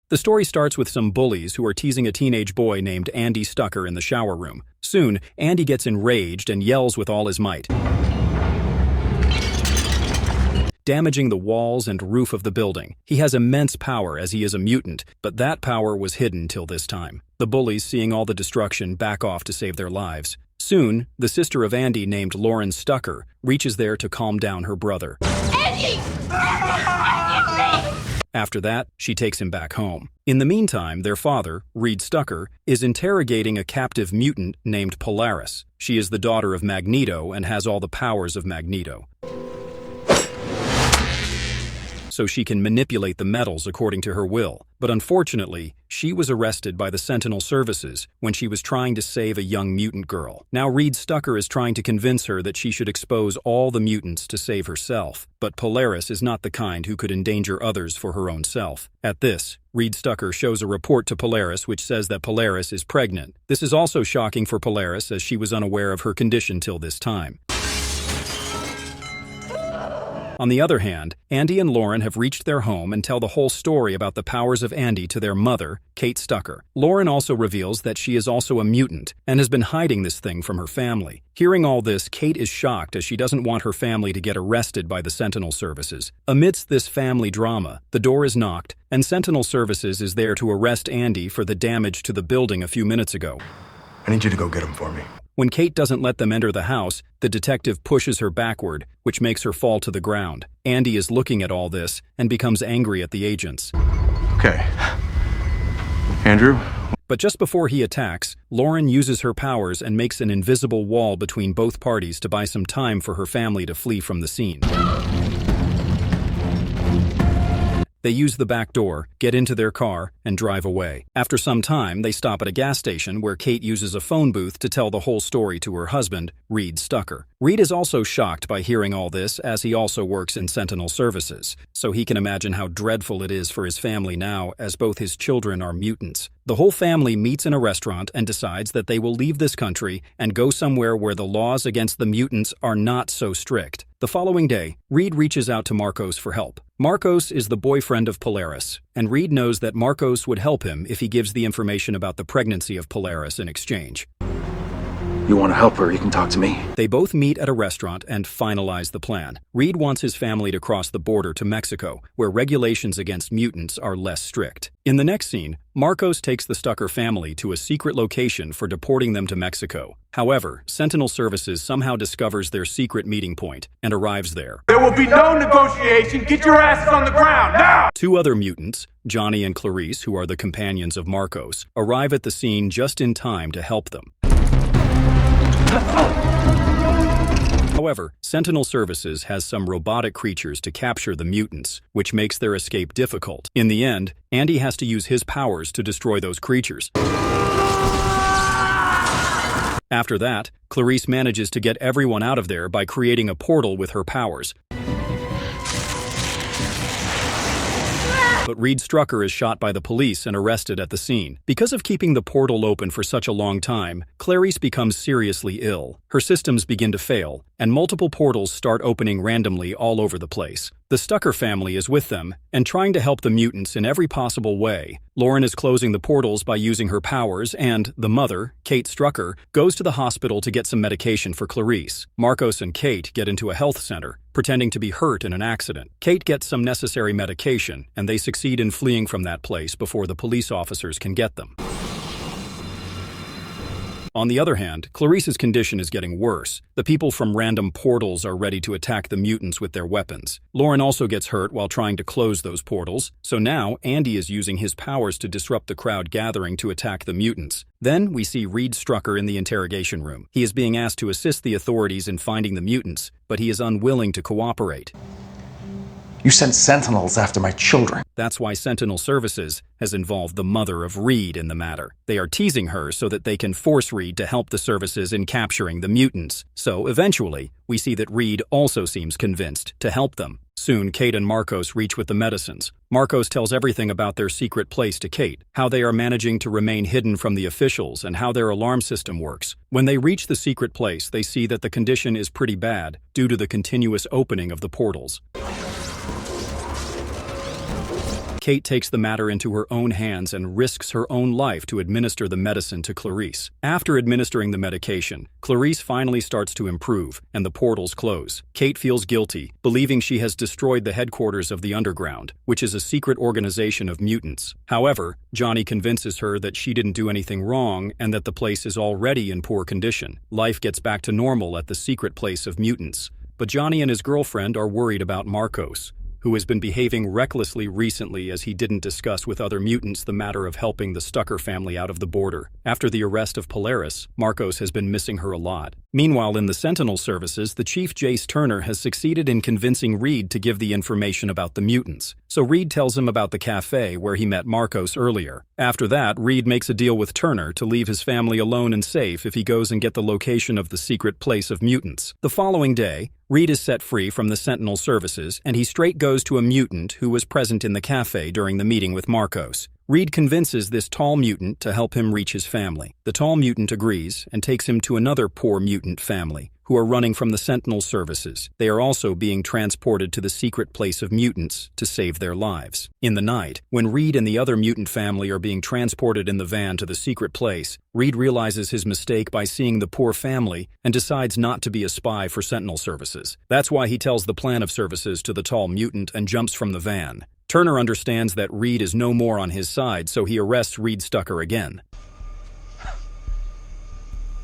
The story starts with some bullies who are teasing a teenage boy named Andy Stucker in the shower room. Soon, Andy gets enraged and yells with all his might, damaging the walls and roof of the building. He has immense power as he is a mutant, but that power was hidden till this time. The bullies, seeing all the destruction, back off to save their lives. Soon, the sister of Andy, named Lauren Stucker, reaches there to calm down her brother. Andy! After that, she takes him back home. In the meantime, their father, Reed Stucker, is interrogating a captive mutant named Polaris. She is the daughter of Magneto and has all the powers of Magneto, so she can manipulate the metals according to her will. But unfortunately, she was arrested by the Sentinel Services when she was trying to save a young mutant girl. Now Reed Stucker is trying to convince her that she should expose all the mutants to save herself. But Polaris is not the kind who could endanger others for her own self. At this, Reed Stucker shows a report to Polaris which says that Polaris is pregnant. This is also shocking for Polaris as she was unaware of her condition till this time. On the other hand, Andy and Lauren have reached their home and tell the whole story about the powers of Andy to their mother, Kate Stucker. Lauren also reveals that she is also a mutant and has been hiding this thing from her family. Hearing all this, Kate is shocked as she doesn't want her family to get arrested by the Sentinel Services. Amidst this family drama, the door is knocked, and Sentinel Services is there to arrest Andy for the damage to the building a few minutes ago. I need you to go get him for me. When Kate doesn't let them enter the house, the detective pushes her backward, which makes her fall to the ground. Andy is looking at all this and becomes angry at the agents. Okay. Andrew? But just before he attacks, Lauren uses her powers and makes an invisible wall between both parties to buy some time for her family to flee from the scene. They use the back door, get into their car, and drive away. After some time, they stop at a gas station where Kate uses a phone booth to tell the whole story to her husband, Reed Stucker. Reed is also shocked by hearing all this as he also works in Sentinel Services, so he can imagine how dreadful it is for his family now as both his children are mutants. The whole family meets in a restaurant and decides that they will leave this country and go somewhere where the laws against the mutants are not so strict. The following day, Reed reaches out to Marcos for help. Marcos is the boyfriend of Polaris, and Reed knows that Marcos would help him if he gives the information about the pregnancy of Polaris in exchange. You want to help her, you can talk to me. They both meet at a restaurant and finalize the plan. Reed wants his family to cross the border to Mexico, where regulations against mutants are less strict. In the next scene, Marcos takes the Stucker family to a secret location for deporting them to Mexico. However, Sentinel Services somehow discovers their secret meeting point and arrives there. There will be no negotiation. Get your asses on the ground, now! Two other mutants, Johnny and Clarice, who are the companions of Marcos, arrive at the scene just in time to help them. However, Sentinel Services has some robotic creatures to capture the mutants, which makes their escape difficult. In the end, Andy has to use his powers to destroy those creatures. After that, Clarice manages to get everyone out of there by creating a portal with her powers. But Reed Stucker is shot by the police and arrested at the scene. Because of keeping the portal open for such a long time, Clarice becomes seriously ill. Her systems begin to fail, and multiple portals start opening randomly all over the place. The Stucker family is with them, and trying to help the mutants in every possible way. Lauren is closing the portals by using her powers, and the mother, Kate Stucker, goes to the hospital to get some medication for Clarice. Marcos and Kate get into a health center, pretending to be hurt in an accident. Kate gets some necessary medication, and they succeed in fleeing from that place before the police officers can get them. On the other hand, Clarice's condition is getting worse. The people from random portals are ready to attack the mutants with their weapons. Lauren also gets hurt while trying to close those portals, so now Andy is using his powers to disrupt the crowd gathering to attack the mutants. Then we see Reed Stucker in the interrogation room. He is being asked to assist the authorities in finding the mutants, but he is unwilling to cooperate. You sent Sentinels after my children. That's why Sentinel Services has involved the mother of Reed in the matter. They are teasing her so that they can force Reed to help the services in capturing the mutants. So eventually, we see that Reed also seems convinced to help them. Soon, Kate and Marcos reach with the medicines. Marcos tells everything about their secret place to Kate, how they are managing to remain hidden from the officials, and how their alarm system works. When they reach the secret place, they see that the condition is pretty bad due to the continuous opening of the portals. Kate takes the matter into her own hands and risks her own life to administer the medicine to Clarice. After administering the medication, Clarice finally starts to improve, and the portals close. Kate feels guilty, believing she has destroyed the headquarters of the Underground, which is a secret organization of mutants. However, Johnny convinces her that she didn't do anything wrong and that the place is already in poor condition. Life gets back to normal at the secret place of mutants. But Johnny and his girlfriend are worried about Marcos, who has been behaving recklessly recently as he didn't discuss with other mutants the matter of helping the Stucker family out of the border. After the arrest of Polaris, Marcos has been missing her a lot. Meanwhile, in the Sentinel services, the Chief Jace Turner has succeeded in convincing Reed to give the information about the mutants. So Reed tells him about the cafe where he met Marcos earlier. After that, Reed makes a deal with Turner to leave his family alone and safe if he goes and get the location of the secret place of mutants. The following day, Reed is set free from the Sentinel services, and he straight goes to a mutant who was present in the cafe during the meeting with Marcos. Reed convinces this tall mutant to help him reach his family. The tall mutant agrees and takes him to another poor mutant family who are running from the Sentinel services. They are also being transported to the secret place of mutants to save their lives. In the night, when Reed and the other mutant family are being transported in the van to the secret place, Reed realizes his mistake by seeing the poor family and decides not to be a spy for Sentinel services. That's why he tells the plan of services to the tall mutant and jumps from the van. Turner understands that Reed is no more on his side, so he arrests Reed Stucker again.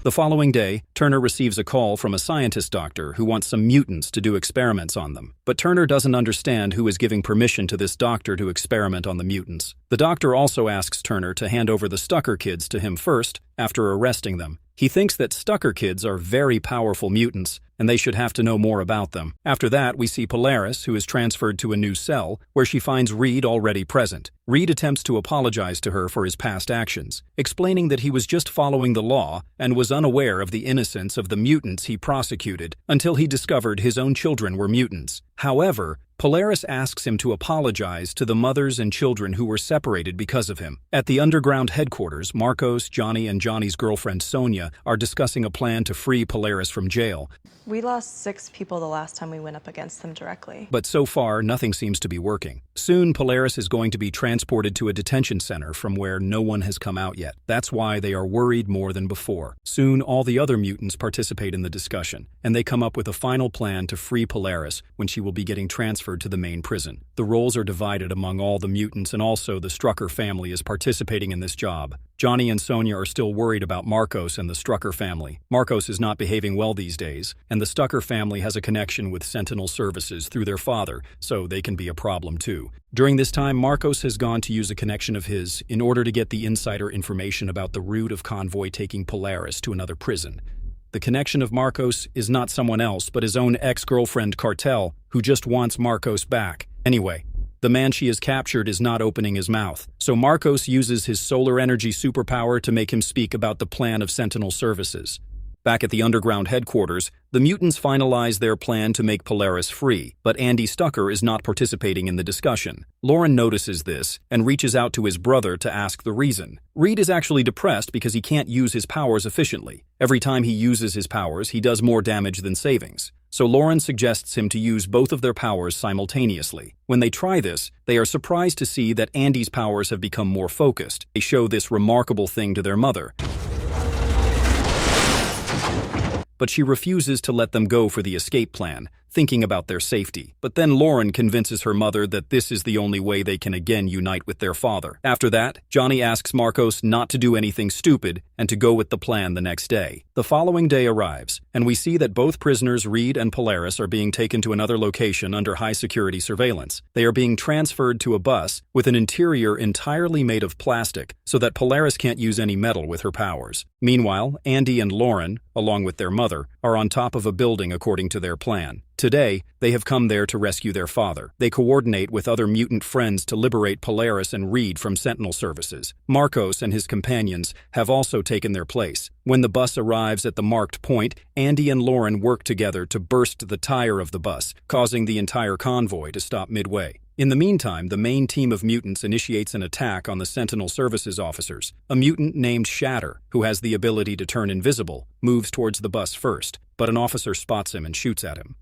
The following day, Turner receives a call from a scientist doctor who wants some mutants to do experiments on them. But Turner doesn't understand who is giving permission to this doctor to experiment on the mutants. The doctor also asks Turner to hand over the Stucker kids to him first, after arresting them. He thinks that Stucker kids are very powerful mutants, and they should have to know more about them. After that, we see Polaris, who is transferred to a new cell, where she finds Reed already present. Reed attempts to apologize to her for his past actions, explaining that he was just following the law and was unaware of the innocence of the mutants he prosecuted until he discovered his own children were mutants. However, Polaris asks him to apologize to the mothers and children who were separated because of him. At the Underground headquarters, Marcos, Johnny, and Johnny's girlfriend Sonia are discussing a plan to free Polaris from jail. We lost 6 people the last time we went up against them directly. But so far, nothing seems to be working. Soon, Polaris is going to be transported to a detention center from where no one has come out yet. That's why they are worried more than before. Soon, all the other mutants participate in the discussion, and they come up with a final plan to free Polaris when she will be getting transferred to the main prison. The roles are divided among all the mutants, and also the Strucker family is participating in this job. Johnny and Sonia are still worried about Marcos and the Strucker family. Marcos is not behaving well these days, and the Stucker family has a connection with Sentinel services through their father, so they can be a problem too. During this time, Marcos has gone to use a connection of his in order to get the insider information about the route of convoy taking Polaris to another prison. The connection of Marcos is not someone else, but his own ex-girlfriend Cartel, who just wants Marcos back. Anyway, the man she has captured is not opening his mouth, so Marcos uses his solar energy superpower to make him speak about the plan of Sentinel services. Back at the Underground headquarters, the mutants finalize their plan to make Polaris free, but Andy Stucker is not participating in the discussion. Lauren notices this and reaches out to his brother to ask the reason. Reed is actually depressed because he can't use his powers efficiently. Every time he uses his powers, he does more damage than savings. So Lauren suggests him to use both of their powers simultaneously. When they try this, they are surprised to see that Andy's powers have become more focused. They show this remarkable thing to their mother, but she refuses to let them go for the escape plan, thinking about their safety. But then Lauren convinces her mother that this is the only way they can again unite with their father. After that, Johnny asks Marcos not to do anything stupid and to go with the plan the next day. The following day arrives, and we see that both prisoners, Reed and Polaris, are being taken to another location under high-security surveillance. They are being transferred to a bus with an interior entirely made of plastic so that Polaris can't use any metal with her powers. Meanwhile, Andy and Lauren, along with their mother, are on top of a building according to their plan. Today, they have come there to rescue their father. They coordinate with other mutant friends to liberate Polaris and Reed from Sentinel services. Marcos and his companions have also taken their place. When the bus arrives at the marked point, Andy and Lauren work together to burst the tire of the bus, causing the entire convoy to stop midway. In the meantime, the main team of mutants initiates an attack on the Sentinel services officers. A mutant named Shatter, who has the ability to turn invisible, moves towards the bus first, but an officer spots him and shoots at him.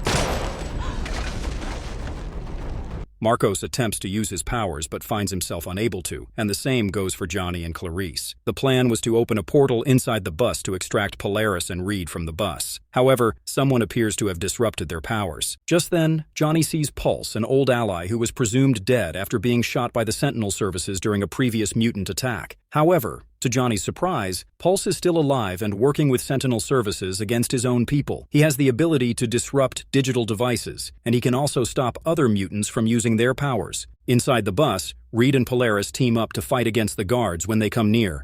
Marcos attempts to use his powers but finds himself unable to, and the same goes for Johnny and Clarice. The plan was to open a portal inside the bus to extract Polaris and Reed from the bus. However, someone appears to have disrupted their powers. Just then, Johnny sees Pulse, an old ally who was presumed dead after being shot by the Sentinel services during a previous mutant attack. However, to Johnny's surprise, Pulse is still alive and working with Sentinel services against his own people. He has the ability to disrupt digital devices, and he can also stop other mutants from using their powers. Inside the bus, Reed and Polaris team up to fight against the guards when they come near.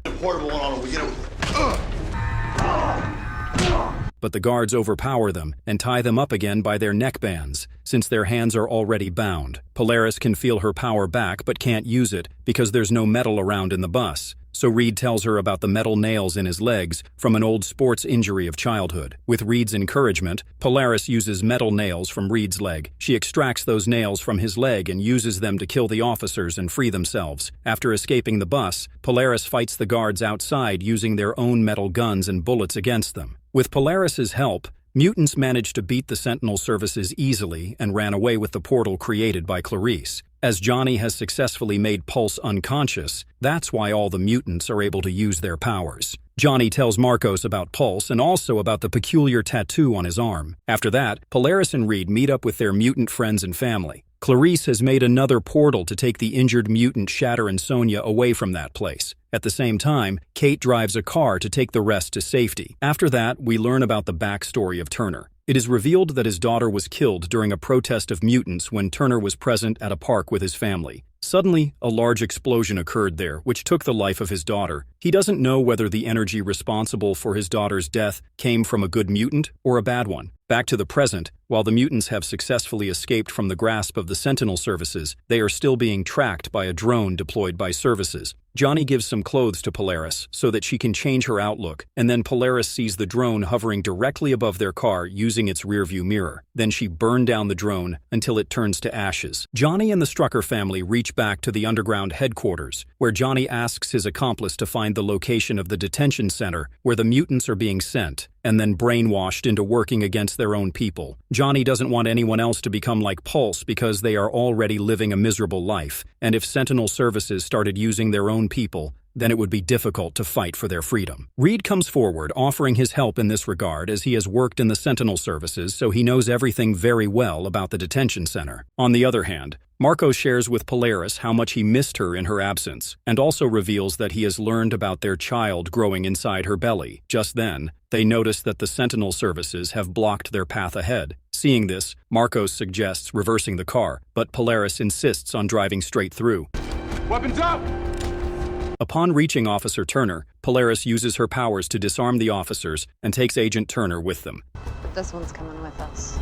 But the guards overpower them and tie them up again by their neck bands, since their hands are already bound. Polaris can feel her power back but can't use it because there's no metal around in the bus. So Reed tells her about the metal nails in his legs from an old sports injury of childhood. With Reed's encouragement, Polaris uses metal nails from Reed's leg. She extracts those nails from his leg and uses them to kill the officers and free themselves. After escaping the bus, Polaris fights the guards outside using their own metal guns and bullets against them. With Polaris's help, mutants managed to beat the Sentinel services easily and ran away with the portal created by Clarice. As Johnny has successfully made Pulse unconscious, that's why all the mutants are able to use their powers. Johnny tells Marcos about Pulse and also about the peculiar tattoo on his arm. After that, Polaris and Reed meet up with their mutant friends and family. Clarice has made another portal to take the injured mutant Shatter and Sonya away from that place. At the same time, Kate drives a car to take the rest to safety. After that, we learn about the backstory of Turner. It is revealed that his daughter was killed during a protest of mutants when Turner was present at a park with his family. Suddenly, a large explosion occurred there, which took the life of his daughter. He doesn't know whether the energy responsible for his daughter's death came from a good mutant or a bad one. Back to the present, while the mutants have successfully escaped from the grasp of the Sentinel services, they are still being tracked by a drone deployed by services. Johnny gives some clothes to Polaris so that she can change her outlook, and then Polaris sees the drone hovering directly above their car using its rearview mirror. Then she burned down the drone until it turns to ashes. Johnny and the Strucker family reach back to the underground headquarters, where Johnny asks his accomplice to find the location of the detention center where the mutants are being sent, and then brainwashed into working against their own people. Johnny doesn't want anyone else to become like Pulse because they are already living a miserable life, and if Sentinel services started using their own people, then it would be difficult to fight for their freedom. Reed comes forward, offering his help in this regard as he has worked in the Sentinel services, so he knows everything very well about the detention center. On the other hand, Marco shares with Polaris how much he missed her in her absence, and also reveals that he has learned about their child growing inside her belly. Just then, they notice that the Sentinel services have blocked their path ahead. Seeing this, Marcos suggests reversing the car, but Polaris insists on driving straight through. Weapons up! Upon reaching Officer Turner, Polaris uses her powers to disarm the officers and takes Agent Turner with them. This one's coming with us.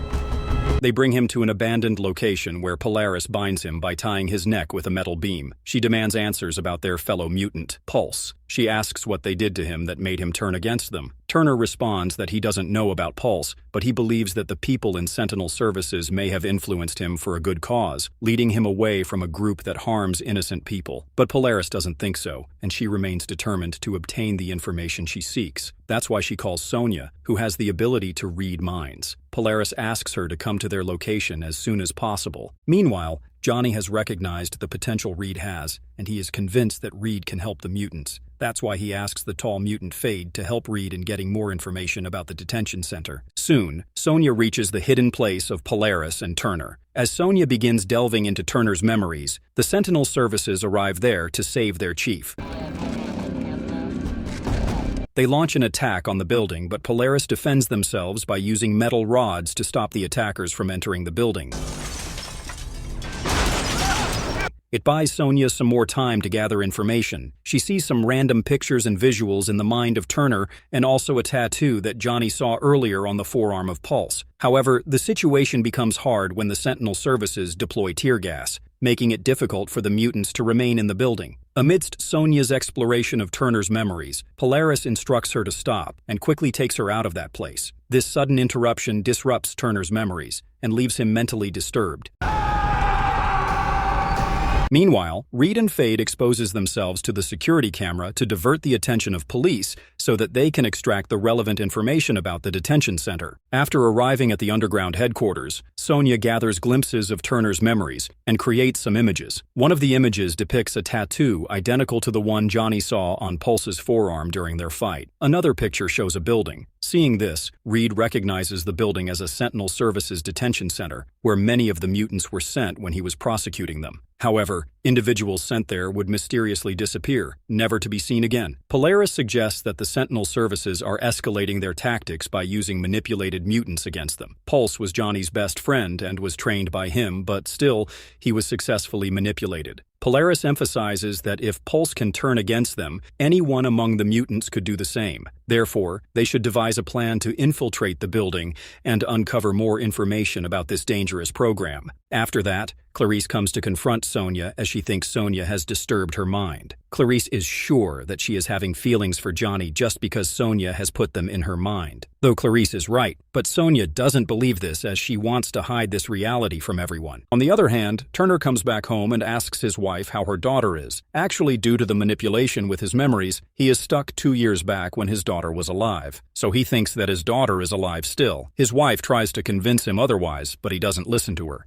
They bring him to an abandoned location where Polaris binds him by tying his neck with a metal beam. She demands answers about their fellow mutant, Pulse. She asks what they did to him that made him turn against them. Turner responds that he doesn't know about Pulse, but he believes that the people in Sentinel services may have influenced him for a good cause, leading him away from a group that harms innocent people. But Polaris doesn't think so, and she remains determined to obtain the information she seeks. That's why she calls Sonya, who has the ability to read minds. Polaris asks her to come to their location as soon as possible. Meanwhile, Johnny has recognized the potential Reed has, and he is convinced that Reed can help the mutants. That's why he asks the tall mutant Fade to help Reed in getting more information about the detention center. Soon, Sonya reaches the hidden place of Polaris and Turner. As Sonya begins delving into Turner's memories, the Sentinel services arrive there to save their chief. They launch an attack on the building, but Polaris defends themselves by using metal rods to stop the attackers from entering the building. It buys Sonya some more time to gather information. She sees some random pictures and visuals in the mind of Turner and also a tattoo that Johnny saw earlier on the forearm of Pulse. However, the situation becomes hard when the Sentinel services deploy tear gas, making it difficult for the mutants to remain in the building. Amidst Sonya's exploration of Turner's memories, Polaris instructs her to stop and quickly takes her out of that place. This sudden interruption disrupts Turner's memories and leaves him mentally disturbed. Meanwhile, Reed and Fade exposes themselves to the security camera to divert the attention of police so that they can extract the relevant information about the detention center. After arriving at the underground headquarters, Sonia gathers glimpses of Turner's memories and creates some images. One of the images depicts a tattoo identical to the one Johnny saw on Pulse's forearm during their fight. Another picture shows a building. Seeing this, Reed recognizes the building as a Sentinel Services detention center, where many of the mutants were sent when he was prosecuting them. However, individuals sent there would mysteriously disappear, never to be seen again. Polaris suggests that the Sentinel Services are escalating their tactics by using manipulated mutants against them. Pulse was Johnny's best friend and was trained by him, but still, he was successfully manipulated. Polaris emphasizes that if Pulse can turn against them, anyone among the mutants could do the same. Therefore, they should devise a plan to infiltrate the building and uncover more information about this dangerous program. After that, Clarice comes to confront Sonia as she thinks Sonia has disturbed her mind. Clarice is sure that she is having feelings for Johnny just because Sonia has put them in her mind. Though Clarice is right, but Sonia doesn't believe this as she wants to hide this reality from everyone. On the other hand, Turner comes back home and asks his wife how her daughter is. Actually, due to the manipulation with his memories, he is stuck 2 years back when his daughter was alive. So he thinks that his daughter is alive still. His wife tries to convince him otherwise, but he doesn't listen to her.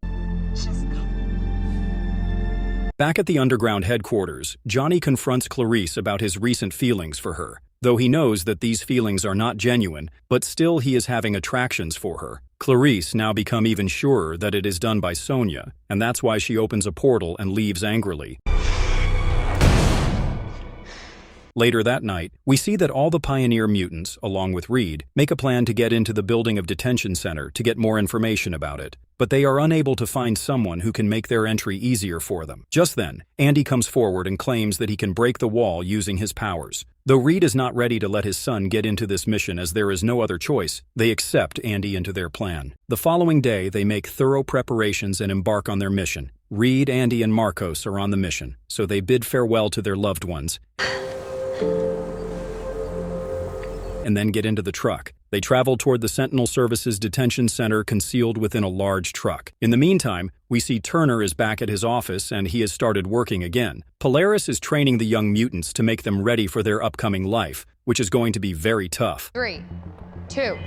Back at the underground headquarters, Johnny confronts Clarice about his recent feelings for her. Though he knows that these feelings are not genuine, but still he is having attractions for her. Clarice now become even surer that it is done by Sonia, and that's why she opens a portal and leaves angrily. Later that night, we see that all the Pioneer mutants, along with Reed, make a plan to get into the building of detention center to get more information about it. But they are unable to find someone who can make their entry easier for them. Just then, Andy comes forward and claims that he can break the wall using his powers. Though Reed is not ready to let his son get into this mission as there is no other choice, they accept Andy into their plan. The following day, they make thorough preparations and embark on their mission. Reed, Andy, and Marcos are on the mission, so they bid farewell to their loved ones and then get into the truck. They travel toward the Sentinel Services detention center concealed within a large truck. In the meantime, we see Turner is back at his office and he has started working again. Polaris is training the young mutants to make them ready for their upcoming life, which is going to be very tough. 3, 2.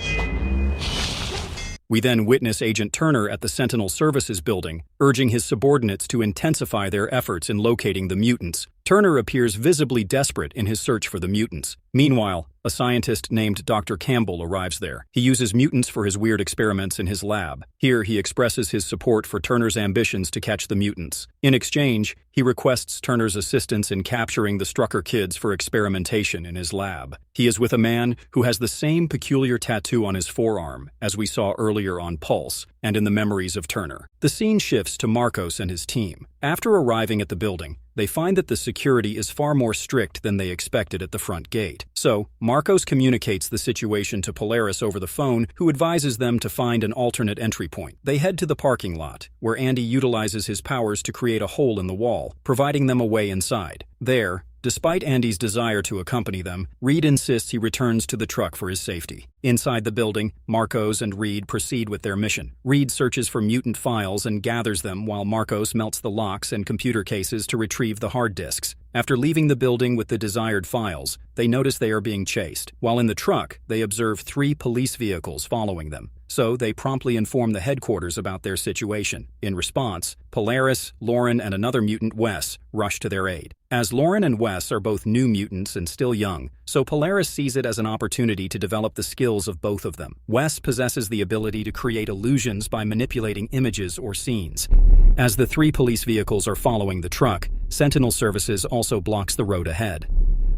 We then witness Agent Turner at the Sentinel Services building, urging his subordinates to intensify their efforts in locating the mutants. Turner appears visibly desperate in his search for the mutants. Meanwhile, a scientist named Dr. Campbell arrives there. He uses mutants for his weird experiments in his lab. Here, he expresses his support for Turner's ambitions to catch the mutants. In exchange, he requests Turner's assistance in capturing the Strucker kids for experimentation in his lab. He is with a man who has the same peculiar tattoo on his forearm as we saw earlier on Pulse and in the memories of Turner. The scene shifts to Marcos and his team. After arriving at the building, they find that the security is far more strict than they expected at the front gate. So, Marcos communicates the situation to Polaris over the phone, who advises them to find an alternate entry point. They head to the parking lot, where Andy utilizes his powers to create a hole in the wall, providing them a way inside. There, despite Andy's desire to accompany them, Reed insists he returns to the truck for his safety. Inside the building, Marcos and Reed proceed with their mission. Reed searches for mutant files and gathers them while Marcos melts the locks and computer cases to retrieve the hard disks. After leaving the building with the desired files, they notice they are being chased. While in the truck, they observe 3 police vehicles following them. So they promptly inform the headquarters about their situation. In response, Polaris, Lauren, and another mutant, Wes, rush to their aid. As Lauren and Wes are both new mutants and still young, so Polaris sees it as an opportunity to develop the skills of both of them. Wes possesses the ability to create illusions by manipulating images or scenes. As the 3 police vehicles are following the truck, Sentinel Services also blocks the road ahead.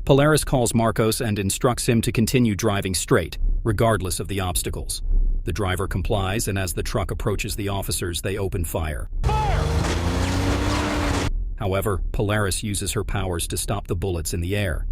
Polaris calls Marcos and instructs him to continue driving straight, regardless of the obstacles. The driver complies, and as the truck approaches the officers, they open fire. However, Polaris uses her powers to stop the bullets in the air.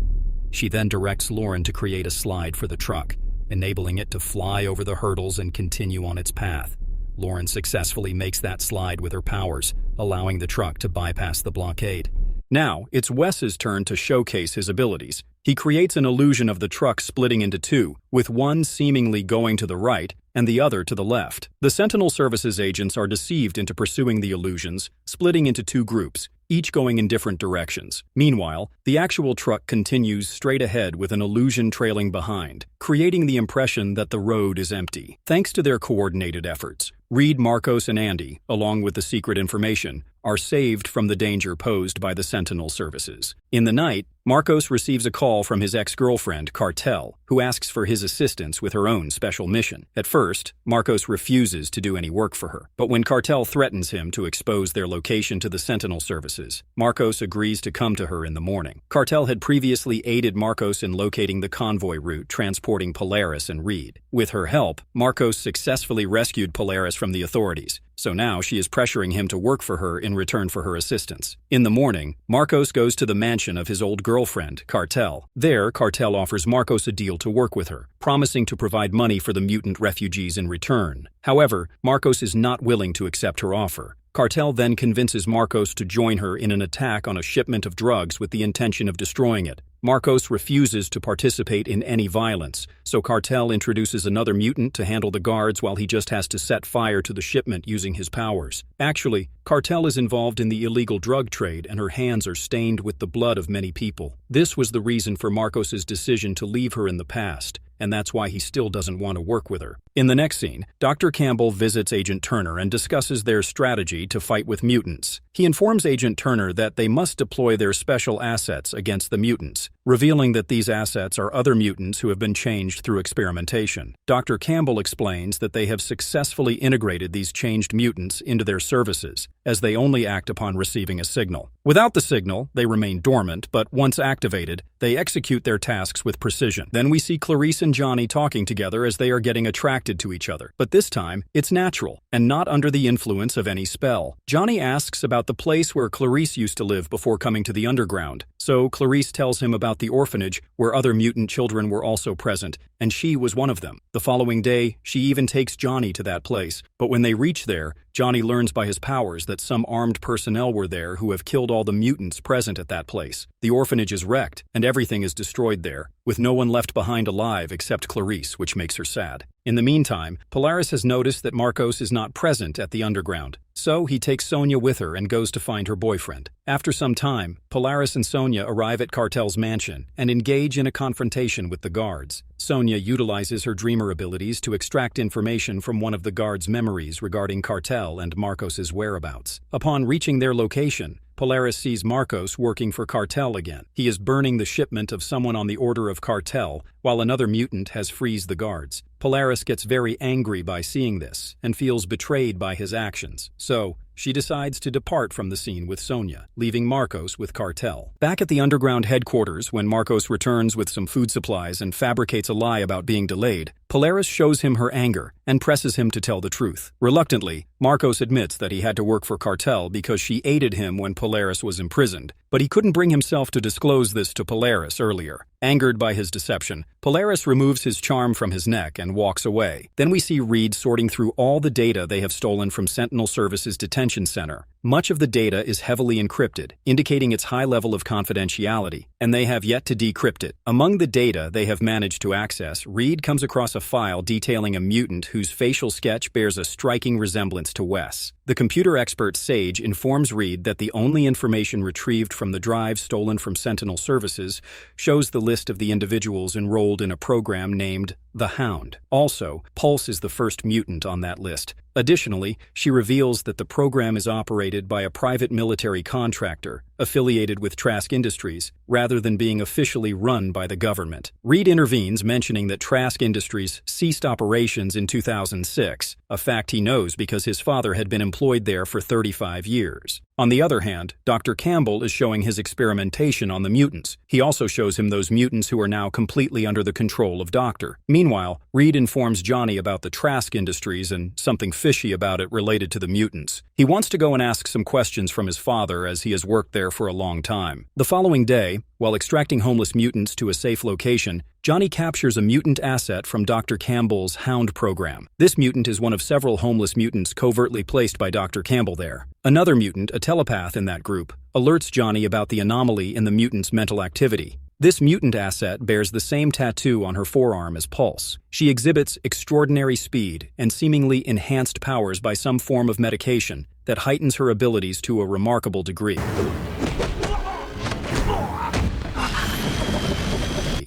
She then directs Lauren to create a slide for the truck, enabling it to fly over the hurdles and continue on its path. Lauren successfully makes that slide with her powers, allowing the truck to bypass the blockade. Now, it's Wes's turn to showcase his abilities. He creates an illusion of the truck splitting into 2, with one seemingly going to the right and the other to the left. The Sentinel Services agents are deceived into pursuing the illusions, splitting into 2 groups, each going in different directions. Meanwhile, the actual truck continues straight ahead with an illusion trailing behind, creating the impression that the road is empty. Thanks to their coordinated efforts, Reed, Marcos, and Andy, along with the secret information, are saved from the danger posed by the Sentinel services. In the night, Marcos receives a call from his ex-girlfriend, Cartel, who asks for his assistance with her own special mission. At first, Marcos refuses to do any work for her, but when Cartel threatens him to expose their location to the Sentinel services, Marcos agrees to come to her in the morning. Cartel had previously aided Marcos in locating the convoy route transporting Polaris and Reed. With her help, Marcos successfully rescued Polaris from the authorities, so now she is pressuring him to work for her in return for her assistance. In the morning, Marcos goes to the mansion of his old girlfriend, Cartel. There, Cartel offers Marcos a deal to work with her, promising to provide money for the mutant refugees in return. However, Marcos is not willing to accept her offer. Cartel then convinces Marcos to join her in an attack on a shipment of drugs with the intention of destroying it. Marcos refuses to participate in any violence, so Cartel introduces another mutant to handle the guards while he just has to set fire to the shipment using his powers. Actually, Cartel is involved in the illegal drug trade and her hands are stained with the blood of many people. This was the reason for Marcos's decision to leave her in the past, and that's why he still doesn't want to work with her. In the next scene, Dr. Campbell visits Agent Turner and discusses their strategy to fight with mutants. He informs Agent Turner that they must deploy their special assets against the mutants, revealing that these assets are other mutants who have been changed through experimentation. Dr. Campbell explains that they have successfully integrated these changed mutants into their services, as they only act upon receiving a signal. Without the signal, they remain dormant, but once activated, they execute their tasks with precision. Then we see Clarice and Johnny talking together as they are getting attracted to each other. But this time, it's natural, and not under the influence of any spell. Johnny asks about the place where Clarice used to live before coming to the underground. So Clarice tells him about the orphanage where other mutant children were also present, and she was one of them. The following day, she even takes Johnny to that place. But when they reach there, Johnny learns by his powers that some armed personnel were there who have killed all the mutants present at that place. The orphanage is wrecked, and everything is destroyed there, with no one left behind alive except Clarice, which makes her sad. In the meantime, Polaris has noticed that Marcos is not present at the underground, so he takes Sonia with her and goes to find her boyfriend. After some time, Polaris and Sonia arrive at Cartel's mansion and engage in a confrontation with the guards. Sonia utilizes her dreamer abilities to extract information from one of the guards' memories regarding Cartel and Marcos's whereabouts. Upon reaching their location, Polaris sees Marcos working for Cartel again. He is burning the shipment of someone on the order of Cartel, while another mutant has freed the guards. Polaris gets very angry by seeing this and feels betrayed by his actions. So, she decides to depart from the scene with Sonia, leaving Marcos with Cartel. Back at the underground headquarters, when Marcos returns with some food supplies and fabricates a lie about being delayed, Polaris shows him her anger and presses him to tell the truth. Reluctantly, Marcos admits that he had to work for Cartel because she aided him when Polaris was imprisoned, but he couldn't bring himself to disclose this to Polaris earlier. Angered by his deception, Polaris removes his charm from his neck and walks away. Then we see Reed sorting through all the data they have stolen from Sentinel Services Detention Center. Much of the data is heavily encrypted, indicating its high level of confidentiality, and they have yet to decrypt it. Among the data they have managed to access, Reed comes across a file detailing a mutant whose facial sketch bears a striking resemblance to Wes. The computer expert Sage informs Reed that the only information retrieved from the drive stolen from Sentinel Services shows the list of the individuals enrolled in a program named the Hound. Also, Pulse is the first mutant on that list. Additionally, she reveals that the program is operated by a private military contractor affiliated with Trask Industries, rather than being officially run by the government. Reed intervenes, mentioning that Trask Industries ceased operations in 2006, a fact he knows because his father had been employed there for 35 years. On the other hand, Dr. Campbell is showing his experimentation on the mutants. He also shows him those mutants who are now completely under the control of Doctor. Meanwhile, Reed informs Johnny about the Trask Industries and something fishy about it related to the mutants. He wants to go and ask some questions from his father as he has worked there for a long time. The following day, while extracting homeless mutants to a safe location, Johnny captures a mutant asset from Dr. Campbell's Hound program. This mutant is one of several homeless mutants covertly placed by Dr. Campbell there. Another mutant, a telepath in that group, alerts Johnny about the anomaly in the mutant's mental activity. This mutant asset bears the same tattoo on her forearm as Pulse. She exhibits extraordinary speed and seemingly enhanced powers by some form of medication, that heightens her abilities to a remarkable degree.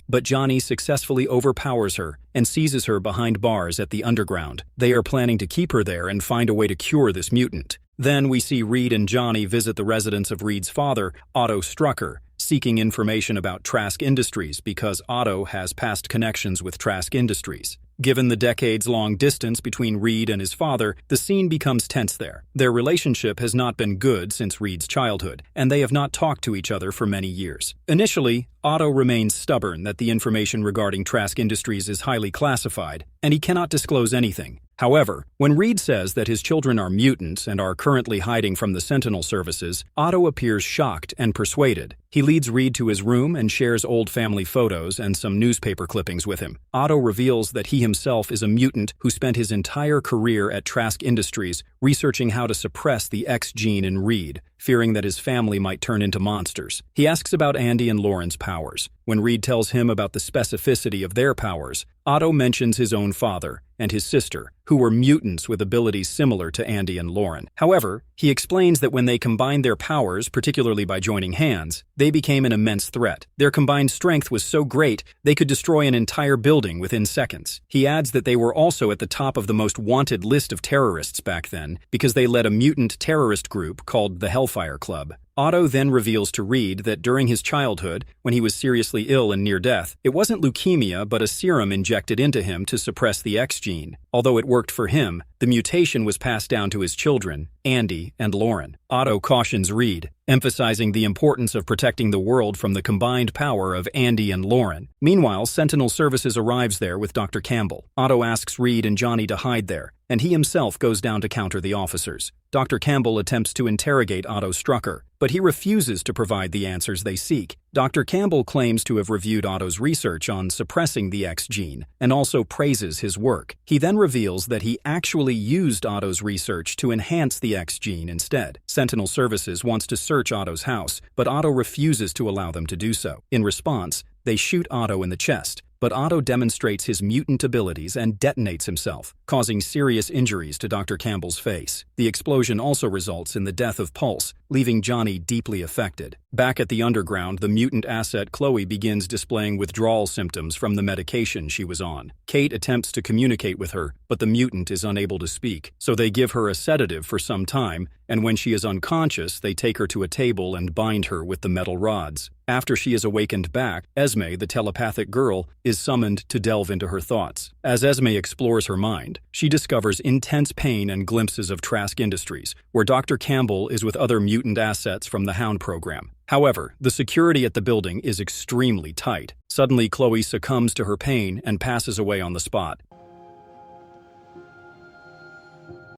But Johnny successfully overpowers her and seizes her behind bars at the underground. They are planning to keep her there and find a way to cure this mutant. Then we see Reed and Johnny visit the residence of Reed's father, Otto Strucker, seeking information about Trask Industries because Otto has past connections with Trask Industries. Given the decades-long distance between Reed and his father, the scene becomes tense there. Their relationship has not been good since Reed's childhood, and they have not talked to each other for many years. Initially, Otto remains stubborn that the information regarding Trask Industries is highly classified, and he cannot disclose anything. However, when Reed says that his children are mutants and are currently hiding from the Sentinel services, Otto appears shocked and persuaded. He leads Reed to his room and shares old family photos and some newspaper clippings with him. Otto reveals that he himself is a mutant who spent his entire career at Trask Industries researching how to suppress the X gene in Reed, fearing that his family might turn into monsters. He asks about Andy and Lauren's powers. When Reed tells him about the specificity of their powers, Otto mentions his own father and his sister, who were mutants with abilities similar to Andy and Lauren. However, he explains that when they combined their powers, particularly by joining hands, they became an immense threat. Their combined strength was so great, they could destroy an entire building within seconds. He adds that they were also at the top of the most wanted list of terrorists back then because they led a mutant terrorist group called the Hellfire Club. Otto then reveals to Reed that during his childhood, when he was seriously ill and near death, it wasn't leukemia but a serum injected into him to suppress the X gene. Although it worked for him, the mutation was passed down to his children, Andy and Lauren. Otto cautions Reed, emphasizing the importance of protecting the world from the combined power of Andy and Lauren. Meanwhile, Sentinel Services arrives there with Dr. Campbell. Otto asks Reed and Johnny to hide there, and he himself goes down to counter the officers. Dr. Campbell attempts to interrogate Otto Strucker, but he refuses to provide the answers they seek. Dr. Campbell claims to have reviewed Otto's research on suppressing the X gene, and also praises his work. He then reveals that he actually used Otto's research to enhance the X gene instead. Sentinel Services wants to search Otto's house, but Otto refuses to allow them to do so. In response, they shoot Otto in the chest, but Otto demonstrates his mutant abilities and detonates himself, causing serious injuries to Dr. Campbell's face. The explosion also results in the death of Pulse, leaving Johnny deeply affected. Back at the underground, the mutant asset Chloe begins displaying withdrawal symptoms from the medication she was on. Kate attempts to communicate with her, but the mutant is unable to speak, so they give her a sedative for some time, and when she is unconscious, they take her to a table and bind her with the metal rods. After she is awakened back, Esme, the telepathic girl, is summoned to delve into her thoughts. As Esme explores her mind, she discovers intense pain and glimpses of Trask Industries, where Dr. Campbell is with other mutant assets from the Hound program. However, the security at the building is extremely tight. Suddenly, Chloe succumbs to her pain and passes away on the spot.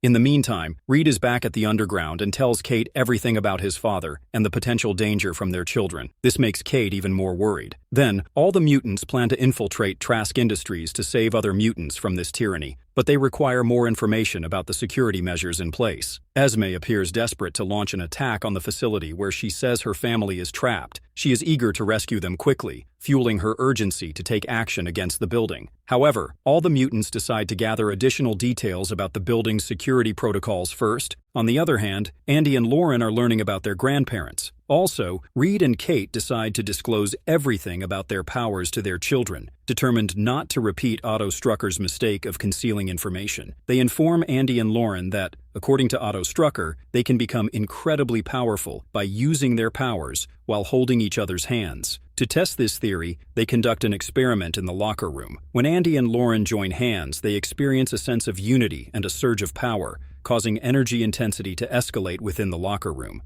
In the meantime, Reed is back at the underground and tells Kate everything about his father and the potential danger from their children. This makes Kate even more worried. Then, all the mutants plan to infiltrate Trask Industries to save other mutants from this tyranny, but they require more information about the security measures in place. Esme appears desperate to launch an attack on the facility where she says her family is trapped. She is eager to rescue them quickly, fueling her urgency to take action against the building. However, all the mutants decide to gather additional details about the building's security protocols first. On the other hand, Andy and Lauren are learning about their grandparents. Also, Reed and Kate decide to disclose everything about their powers to their children, determined not to repeat Otto Strucker's mistake of concealing information. They inform Andy and Lauren that, according to Otto Strucker, they can become incredibly powerful by using their powers while holding each other's hands. To test this theory, they conduct an experiment in the locker room. When Andy and Lauren join hands, they experience a sense of unity and a surge of power, causing energy intensity to escalate within the locker room.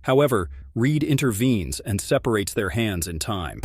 However, Reed intervenes and separates their hands in time.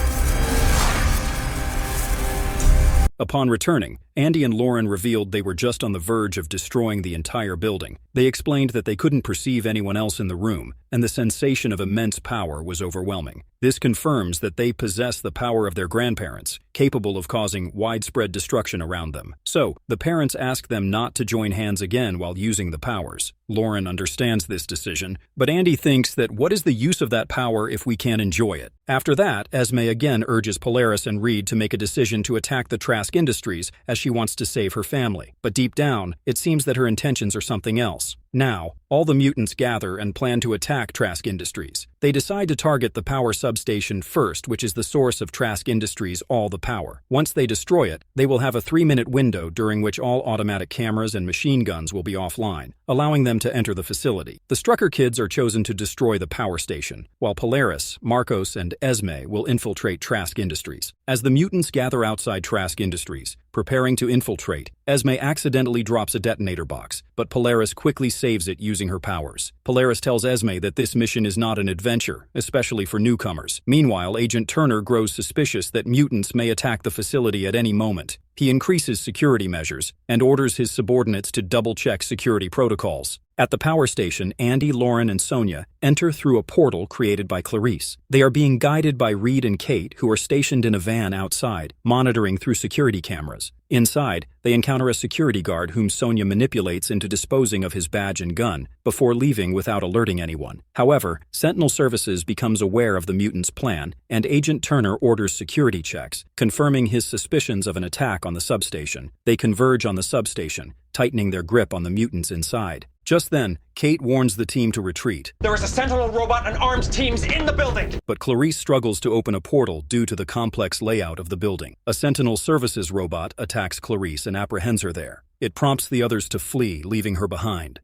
Upon returning, Andy and Lauren revealed they were just on the verge of destroying the entire building. They explained that they couldn't perceive anyone else in the room, and the sensation of immense power was overwhelming. This confirms that they possess the power of their grandparents, capable of causing widespread destruction around them. So, the parents ask them not to join hands again while using the powers. Lauren understands this decision, but Andy thinks that what is the use of that power if we can't enjoy it? After that, Esme again urges Polaris and Reed to make a decision to attack the Trask Industries, as she she wants to save her family, but deep down, it seems that her intentions are something else. Now, all the mutants gather and plan to attack Trask Industries. They decide to target the power substation first, which is the source of Trask Industries' all the power. Once they destroy it, they will have a 3-minute window during which all automatic cameras and machine guns will be offline, allowing them to enter the facility. The Strucker kids are chosen to destroy the power station, while Polaris, Marcos, and Esme will infiltrate Trask Industries. As the mutants gather outside Trask Industries, preparing to infiltrate, Esme accidentally drops a detonator box, but Polaris quickly saves it using her powers. Polaris tells Esme that this mission is not an adventure, especially for newcomers. Meanwhile, Agent Turner grows suspicious that mutants may attack the facility at any moment. He increases security measures and orders his subordinates to double-check security protocols. At the power station, Andy, Lauren, and Sonia enter through a portal created by Clarice. They are being guided by Reed and Kate, who are stationed in a van outside, monitoring through security cameras. Inside, they encounter a security guard whom Sonia manipulates into disposing of his badge and gun, before leaving without alerting anyone. However, Sentinel Services becomes aware of the mutants' plan, and Agent Turner orders security checks, confirming his suspicions of an attack on the substation. They converge on the substation, tightening their grip on the mutants inside. Just then, Kate warns the team to retreat. There is a Sentinel robot and armed teams in the building! But Clarice struggles to open a portal due to the complex layout of the building. A Sentinel Services robot attacks Clarice and apprehends her there. It prompts the others to flee, leaving her behind.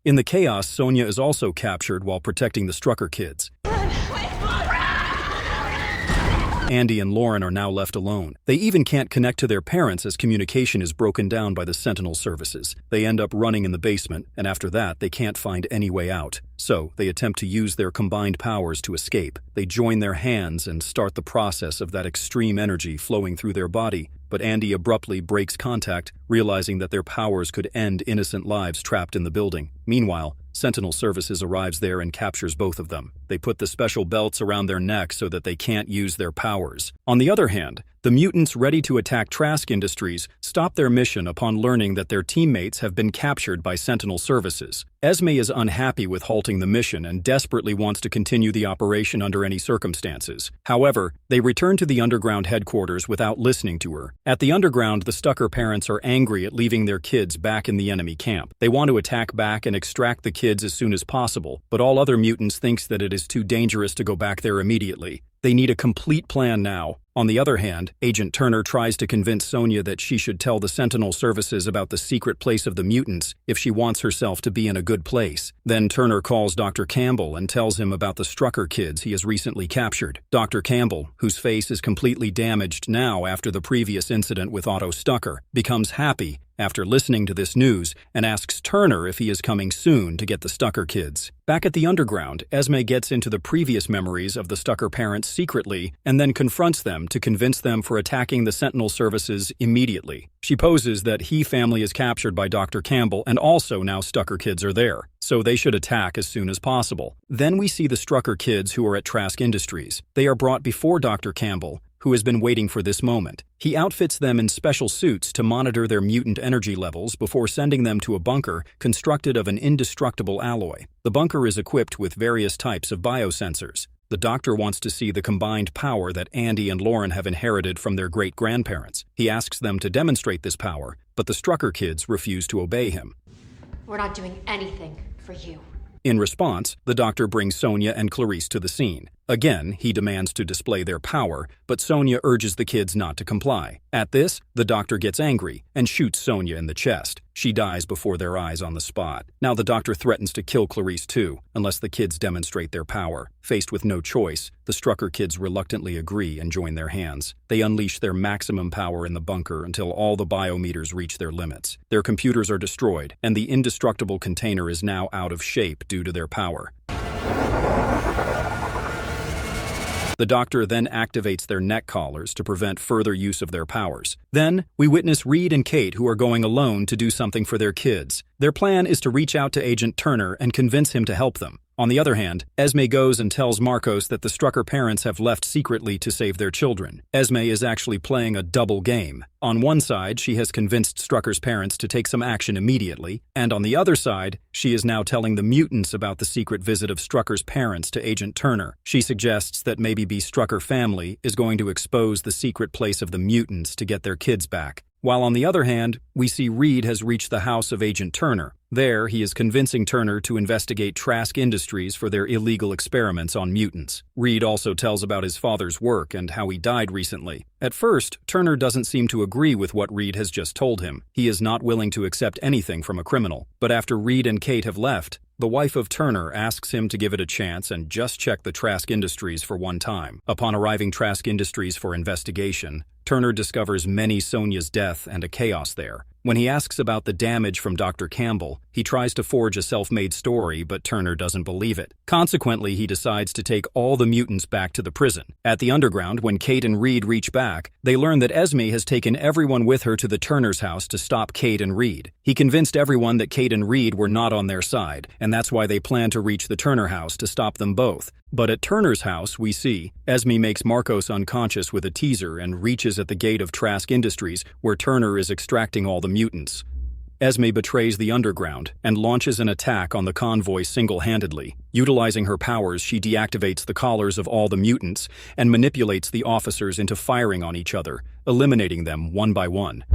In the chaos, Sonia is also captured while protecting the Strucker kids. Andy and Lauren are now left alone. They even can't connect to their parents as communication is broken down by the Sentinel Services. They end up running in the basement, and after that, they can't find any way out. So, they attempt to use their combined powers to escape. They join their hands and start the process of that extreme energy flowing through their body. But Andy abruptly breaks contact, realizing that their powers could end innocent lives trapped in the building. Meanwhile, Sentinel Services arrives there and captures both of them. They put the special belts around their necks so that they can't use their powers. On the other hand, the mutants ready to attack Trask Industries stop their mission upon learning that their teammates have been captured by Sentinel Services. Esme is unhappy with halting the mission and desperately wants to continue the operation under any circumstances. However, they return to the underground headquarters without listening to her. At the underground, the Stucker parents are angry at leaving their kids back in the enemy camp. They want to attack back and extract the kids as soon as possible, but all other mutants think that it is too dangerous to go back there immediately. They need a complete plan now. On the other hand, Agent Turner tries to convince Sonia that she should tell the Sentinel Services about the secret place of the mutants if she wants herself to be in a good place. Then Turner calls Dr. Campbell and tells him about the Strucker kids he has recently captured. Dr. Campbell, whose face is completely damaged now after the previous incident with Otto Stucker, becomes happy after listening to this news and asks Turner if he is coming soon to get the Stucker kids. Back at the underground, Esme gets into the previous memories of the Stucker parents secretly and then confronts them to convince them for attacking the Sentinel Services immediately. She poses that he family is captured by Dr. Campbell and also now Stucker kids are there, so they should attack as soon as possible. Then we see the Strucker kids who are at Trask Industries. They are brought before Dr. Campbell, who has been waiting for this moment. He outfits them in special suits to monitor their mutant energy levels before sending them to a bunker constructed of an indestructible alloy. The bunker is equipped with various types of biosensors. The doctor wants to see the combined power that Andy and Lauren have inherited from their great-grandparents. He asks them to demonstrate this power, but the Strucker kids refuse to obey him. We're not doing anything for you. In response, the doctor brings Sonia and Clarice to the scene. Again, he demands to display their power, but Sonia urges the kids not to comply. At this, the doctor gets angry and shoots Sonia in the chest. She dies before their eyes on the spot. Now the doctor threatens to kill Clarice too, unless the kids demonstrate their power. Faced with no choice, the Strucker kids reluctantly agree and join their hands. They unleash their maximum power in the bunker until all the biometers reach their limits. Their computers are destroyed, and the indestructible container is now out of shape due to their power. The doctor then activates their neck collars to prevent further use of their powers. Then, we witness Reed and Kate who are going alone to do something for their kids. Their plan is to reach out to Agent Turner and convince him to help them. On the other hand, Esme goes and tells Marcos that the Strucker parents have left secretly to save their children. Esme is actually playing a double game. On one side, she has convinced Strucker's parents to take some action immediately, and on the other side, she is now telling the mutants about the secret visit of Strucker's parents to Agent Turner. She suggests that maybe the Strucker family is going to expose the secret place of the mutants to get their kids back. While on the other hand, we see Reed has reached the house of Agent Turner. There, he is convincing Turner to investigate Trask Industries for their illegal experiments on mutants. Reed also tells about his father's work and how he died recently. At first, Turner doesn't seem to agree with what Reed has just told him. He is not willing to accept anything from a criminal. But after Reed and Kate have left, the wife of Turner asks him to give it a chance and just check the Trask Industries for one time. Upon arriving Trask Industries for investigation, Turner discovers Many Sonia's death and a chaos there. When he asks about the damage from Dr. Campbell, he tries to forge a self-made story, but Turner doesn't believe it. Consequently, he decides to take all the mutants back to the prison. At the underground, when Kate and Reed reach back, they learn that Esme has taken everyone with her to the Turner's house to stop Kate and Reed. He convinced everyone that Kate and Reed were not on their side, and that's why they plan to reach the Turner house to stop them both. But at Turner's house, we see, Esme makes Marcos unconscious with a teaser and reaches at the gate of Trask Industries, where Turner is extracting all the mutants. Esme betrays the underground and launches an attack on the convoy single-handedly. Utilizing her powers, she deactivates the collars of all the mutants and manipulates the officers into firing on each other, eliminating them one by one.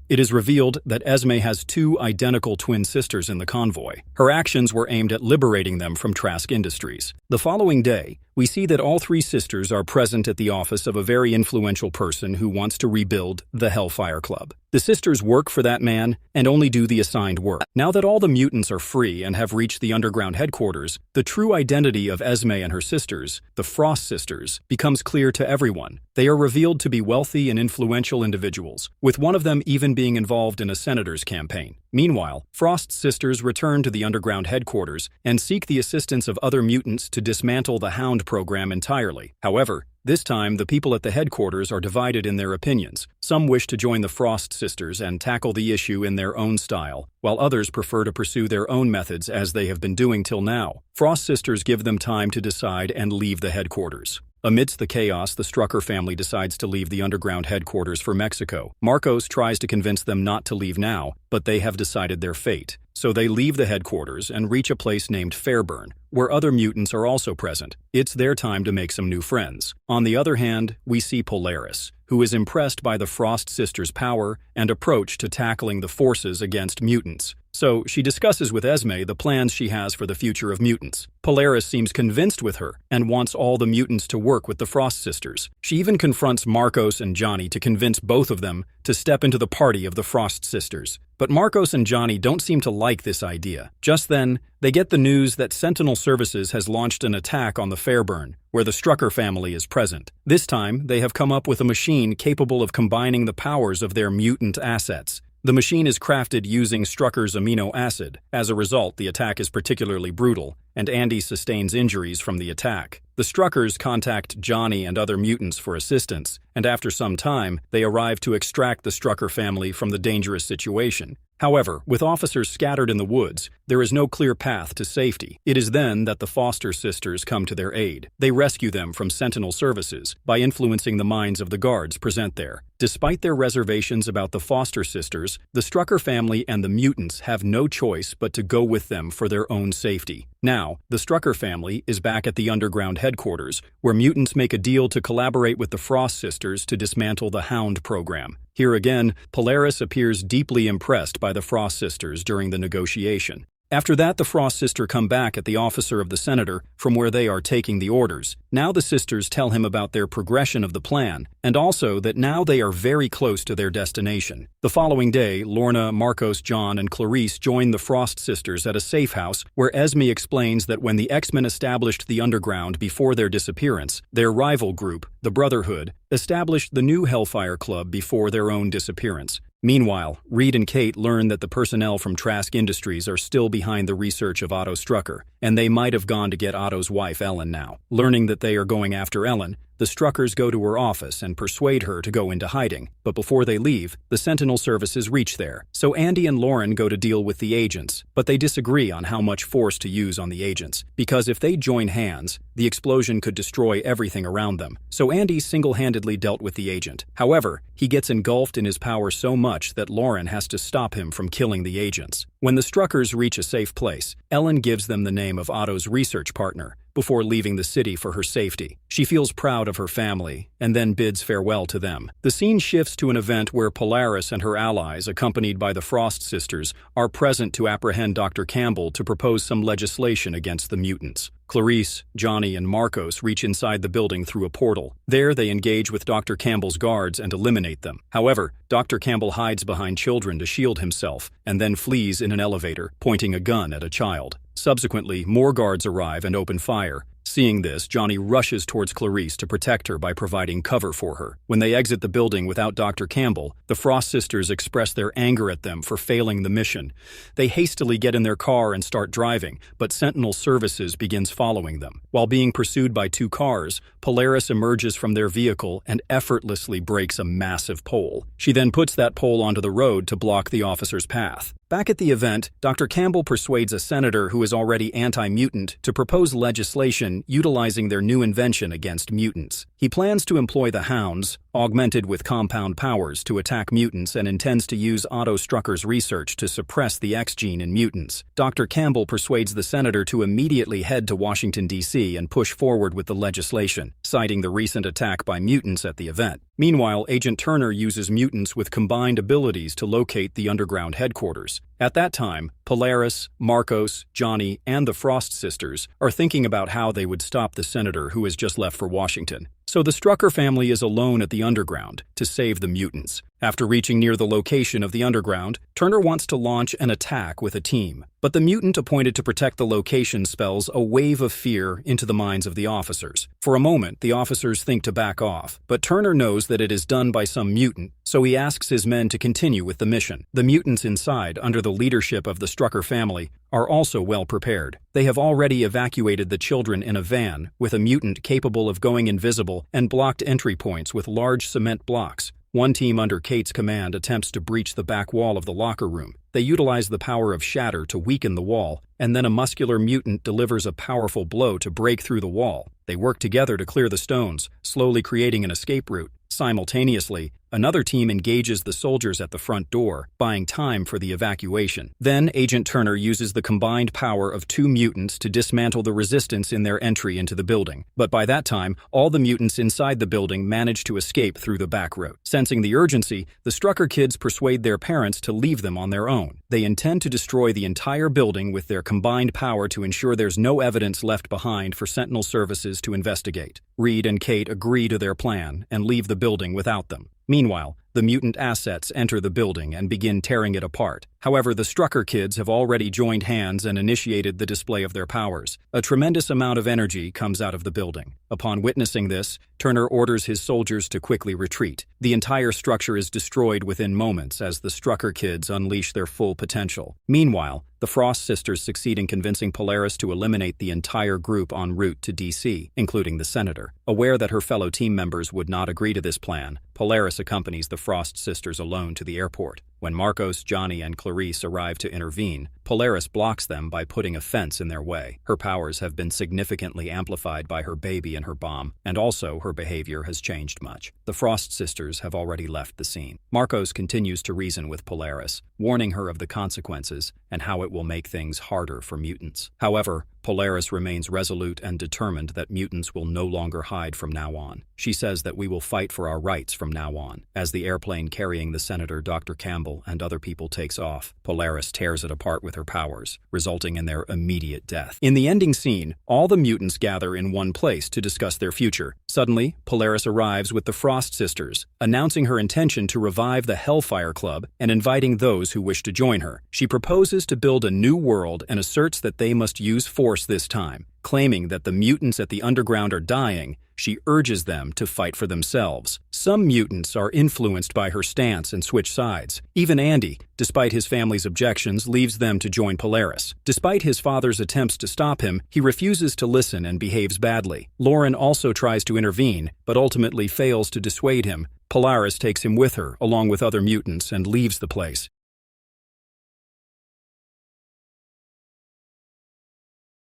It is revealed that Esme has two identical twin sisters in the convoy. Her actions were aimed at liberating them from Trask Industries. The following day, we see that all three sisters are present at the office of a very influential person who wants to rebuild the Hellfire Club. The sisters work for that man and only do the assigned work. Now that all the mutants are free and have reached the underground headquarters, the true identity of Esme and her sisters, the Frost sisters, becomes clear to everyone. They are revealed to be wealthy and influential individuals, with one of them even being involved in a senator's campaign. Meanwhile, Frost's sisters return to the underground headquarters and seek the assistance of other mutants to dismantle the Hound program entirely. However, this time, the people at the headquarters are divided in their opinions. Some wish to join the Frost sisters and tackle the issue in their own style, while others prefer to pursue their own methods as they have been doing till now. Frost sisters give them time to decide and leave the headquarters. Amidst the chaos, the Strucker family decides to leave the underground headquarters for Mexico. Marcos tries to convince them not to leave now, but they have decided their fate. So they leave the headquarters and reach a place named Fairburn, where other mutants are also present. It's their time to make some new friends. On the other hand, we see Polaris, who is impressed by the Frost sisters' power and approach to tackling the forces against mutants. So she discusses with Esme the plans she has for the future of mutants. Polaris seems convinced with her and wants all the mutants to work with the Frost sisters. She even confronts Marcos and Johnny to convince both of them to step into the party of the Frost sisters. But Marcos and Johnny don't seem to like this idea. Just then, they get the news that Sentinel Services has launched an attack on the Fairburn, where the Strucker family is present. This time, they have come up with a machine capable of combining the powers of their mutant assets. The machine is crafted using Strucker's amino acid. As a result, the attack is particularly brutal, and Andy sustains injuries from the attack. The Struckers contact Johnny and other mutants for assistance, and after some time, they arrive to extract the Strucker family from the dangerous situation. However, with officers scattered in the woods, there is no clear path to safety. It is then that the Foster sisters come to their aid. They rescue them from Sentinel Services by influencing the minds of the guards present there. Despite their reservations about the Foster sisters, the Strucker family and the mutants have no choice but to go with them for their own safety. Now, the Strucker family is back at the underground headquarters, where mutants make a deal to collaborate with the Frost sisters to dismantle the Hound program. Here again, Polaris appears deeply impressed by the Frost sisters during the negotiation. After that, the Frost sister come back at the officer of the senator from where they are taking the orders. Now the sisters tell him about their progression of the plan, and also that now they are very close to their destination. The following day, Lorna, Marcos, John, and Clarice join the Frost sisters at a safe house where Esme explains that when the X-Men established the Underground before their disappearance, their rival group, the Brotherhood, established the new Hellfire Club before their own disappearance. Meanwhile, Reed and Kate learn that the personnel from Trask Industries are still behind the research of Otto Strucker, and they might have gone to get Otto's wife Ellen now. Learning that they are going after Ellen, the Struckers go to her office and persuade her to go into hiding, but before they leave, the Sentinel services reach there. So Andy and Lauren go to deal with the agents, but they disagree on how much force to use on the agents, because if they join hands, the explosion could destroy everything around them. So Andy single-handedly dealt with the agent. However, he gets engulfed in his power so much that Lauren has to stop him from killing the agents. When the Struckers reach a safe place, Ellen gives them the name of Otto's research partner, before leaving the city for her safety. She feels proud of her family, and then bids farewell to them. The scene shifts to an event where Polaris and her allies, accompanied by the Frost sisters, are present to apprehend Dr. Campbell to propose some legislation against the mutants. Clarice, Johnny, and Marcos reach inside the building through a portal. There, they engage with Dr. Campbell's guards and eliminate them. However, Dr. Campbell hides behind children to shield himself, and then flees in an elevator, pointing a gun at a child. Subsequently, more guards arrive and open fire. Seeing this, Johnny rushes towards Clarice to protect her by providing cover for her. When they exit the building without Dr. Campbell, the Frost sisters express their anger at them for failing the mission. They hastily get in their car and start driving, but Sentinel Services begins following them. While being pursued by 2 cars, Polaris emerges from their vehicle and effortlessly breaks a massive pole. She then puts that pole onto the road to block the officer's path. Back at the event, Dr. Campbell persuades a senator who is already anti-mutant to propose legislation utilizing their new invention against mutants. He plans to employ the Hounds, augmented with compound powers, to attack mutants and intends to use Otto Strucker's research to suppress the X gene in mutants. Dr. Campbell persuades the senator to immediately head to Washington, D.C. and push forward with the legislation, citing the recent attack by mutants at the event. Meanwhile, Agent Turner uses mutants with combined abilities to locate the underground headquarters. At that time, Polaris, Marcos, Johnny, and the Frost sisters are thinking about how they would stop the senator who has just left for Washington. So the Strucker family is alone at the underground to save the mutants. After reaching near the location of the underground, Turner wants to launch an attack with a team. But the mutant appointed to protect the location spells a wave of fear into the minds of the officers. For a moment, the officers think to back off, but Turner knows that it is done by some mutant, so he asks his men to continue with the mission. The mutants inside, under the leadership of the Strucker family, are also well prepared. They have already evacuated the children in a van, with a mutant capable of going invisible and blocked entry points with large cement blocks. One team under Kate's command attempts to breach the back wall of the locker room. They utilize the power of shatter to weaken the wall, and then a muscular mutant delivers a powerful blow to break through the wall. They work together to clear the stones, slowly creating an escape route. Simultaneously, another team engages the soldiers at the front door, buying time for the evacuation. Then, Agent Turner uses the combined power of 2 mutants to dismantle the resistance in their entry into the building. But by that time, all the mutants inside the building manage to escape through the back route. Sensing the urgency, the Strucker kids persuade their parents to leave them on their own. They intend to destroy the entire building with their combined power to ensure there's no evidence left behind for Sentinel Services to investigate. Reed and Kate agree to their plan and leave the building without them. Meanwhile, the mutant assets enter the building and begin tearing it apart. However, the Strucker kids have already joined hands and initiated the display of their powers. A tremendous amount of energy comes out of the building. Upon witnessing this, Turner orders his soldiers to quickly retreat. The entire structure is destroyed within moments as the Strucker kids unleash their full potential. Meanwhile, the Frost sisters succeed in convincing Polaris to eliminate the entire group en route to D.C., including the senator. Aware that her fellow team members would not agree to this plan, Polaris accompanies the Frost sisters alone to the airport. When Marcos, Johnny, and Clarice arrive to intervene, Polaris blocks them by putting a fence in their way. Her powers have been significantly amplified by her baby and her bomb, and also her behavior has changed much. The Frost sisters have already left the scene. Marcos continues to reason with Polaris, warning her of the consequences and how it will make things harder for mutants. However, Polaris remains resolute and determined that mutants will no longer hide from now on. She says that we will fight for our rights from now on. As the airplane carrying the Senator, Dr. Campbell, and other people takes off, Polaris tears it apart with her powers, resulting in their immediate death. In the ending scene, all the mutants gather in one place to discuss their future. Suddenly, Polaris arrives with the Frost sisters, announcing her intention to revive the Hellfire Club and inviting those who wish to join her. She proposes to build a new world and asserts that they must use force this time. Claiming that the mutants at the underground are dying, she urges them to fight for themselves. Some mutants are influenced by her stance and switch sides. Even Andy, despite his family's objections, leaves them to join Polaris. Despite his father's attempts to stop him, he refuses to listen and behaves badly. Lauren also tries to intervene, but ultimately fails to dissuade him. Polaris takes him with her, along with other mutants, and leaves the place.